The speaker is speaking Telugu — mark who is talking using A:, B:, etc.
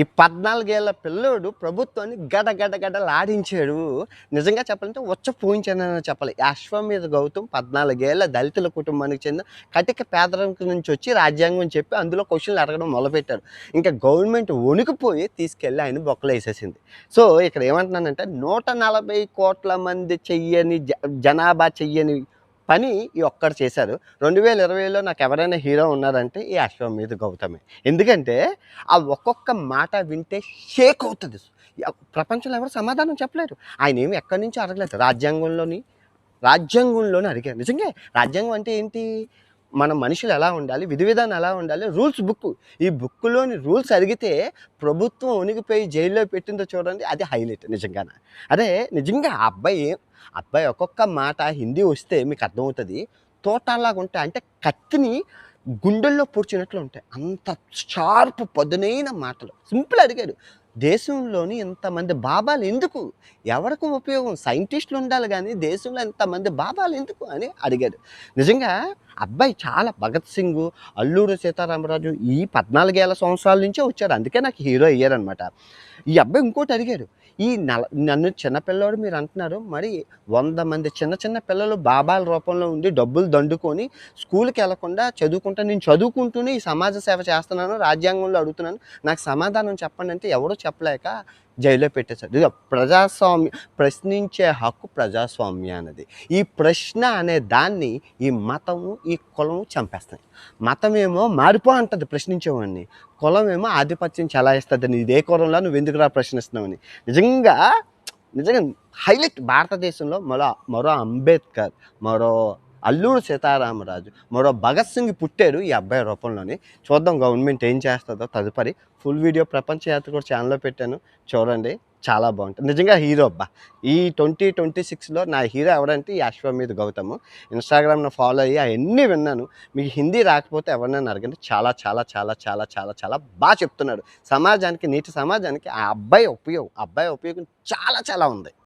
A: ఈ 14 ఏళ్ల పిల్లోడు ప్రభుత్వాన్ని గడగడలాడించాడు. నిజంగా చెప్పాలంటే ఉచ్చపోయించాననే చెప్పాలి. ఈ అశ్వమేధ గౌతమ్ 14 ఏళ్ల దళితుల కుటుంబానికి చెందిన కటిక పేదరికం నుంచి వచ్చి రాజ్యాంగం చెప్పి అందులో క్వశ్చన్లు అడగడం మొదలుపెట్టాడు. ఇంకా గవర్నమెంట్ వణికిపోయి తీసుకెళ్ళి ఆయన బొక్కలేసేసింది. సో ఇక్కడ ఏమంటున్నానంటే 140 కోట్ల మంది చెయ్యని జనాభా చెయ్యని పని ఈ ఒక్కడు చేశారు. 2020లో నాకు ఎవరైనా హీరో ఉన్నారంటే ఈ అశ్వమేధ గౌతమే. ఎందుకంటే ఆ ఒక్కొక్క మాట వింటే షేక్ అవుతుంది. ప్రపంచంలో ఎవరు సమాధానం చెప్పలేరు. ఆయన ఏమి ఎక్కడి నుంచో అడగలేదు. రాజ్యాంగంలోనే అడిగారు. నిజంగా రాజ్యాంగం అంటే ఏంటి? మన మనుషులు ఎలా ఉండాలి, విధి విధానం ఎలా ఉండాలి, రూల్స్ బుక్. ఈ బుక్లోని రూల్స్ అడిగితే ప్రభుత్వం ఉనికిపోయి జైల్లో పెట్టిందో చూడండి, అది హైలైట్ నిజంగానే. అదే నిజంగా ఆ అబ్బాయి ఒక్కొక్క మాట హిందీ వస్తే మీకు అర్థమవుతుంది. తోటలాగా ఉంటాయి, అంటే కత్తిని గుండెల్లో పొడిచినట్లు ఉంటాయి. అంత షార్ప్ పదునైన మాటలు. సింపుల్ అడిగాడు, దేశంలోని ఇంతమంది బాబాలు ఎందుకు, ఎవరికి ఉపయోగం, సైంటిస్టులు ఉండాలి కానీ దేశంలో ఇంతమంది బాబాలు ఎందుకు అని అడిగాడు. నిజంగా అబ్బాయి చాలా భగత్ సింగ్, అల్లూరి సీతారామరాజు ఈ 14 సంవత్సరాల నుంచే వచ్చారు. అందుకే నాకు హీరో అయ్యారనమాట. ఈ అబ్బాయి ఇంకోటి అడిగాడు, నన్ను చిన్నపిల్లవాడు మీరు అంటున్నారు, మరి 100 మంది చిన్న పిల్లలు బాబాల రూపంలో ఉండి డబ్బులు దండుకొని స్కూల్కి వెళ్లకుండా చదువుకుంటా, నేను చదువుకుంటూనే ఈ సమాజ సేవ చేస్తున్నాను, రాజ్యాంగంలో అడుగుతున్నాను, నాకు సమాధానం చెప్పండి అంటే ఎవరో చెప్పలేక జైల్లో పెట్టేశారు. ఇది ప్రజాస్వామ్యం, ప్రశ్నించే హక్కు ప్రజాస్వామ్యం అన్నది. ఈ ప్రశ్న అనే దాన్ని ఈ మతము, ఈ కులము చంపేస్తాయి. మతమేమో మారిపో అంటుంది ప్రశ్నించేవాడిని, కులమేమో ఆధిపత్యం చెలాయిస్తుంది. నీ ఇదే కులంలో నువ్వు ఎందుకు ప్రశ్నిస్తున్నావని. నిజంగా హైలైట్. భారతదేశంలో మరో అంబేద్కర్, మరో అల్లూరి సీతారామరాజు, మరో భగత్ సింగ్ పుట్టారు ఈ అబ్బాయి రూపంలోని. చూద్దాం గవర్నమెంట్ ఏం చేస్తుందో తదుపరి. ఫుల్ వీడియో ప్రపంచ యాత్ర కూడా ఛానల్లో పెట్టాను, చూడండి, చాలా బాగుంటుంది. నిజంగా హీరో అబ్బా. ఈ 2026లో నా హీరో ఎవరంటే ఈ అశ్వమేధ గౌతమ్. ఇన్స్టాగ్రామ్లో ఫాలో అయ్యి అవన్నీ విన్నాను. మీకు హిందీ రాకపోతే ఎవరినైనా అడగండి, చాలా చాలా చాలా చాలా చాలా చాలా బాగా చెప్తున్నాడు. సమాజానికి, నేటి సమాజానికి ఆ అబ్బాయి ఉపయోగం చాలా చాలా ఉంది.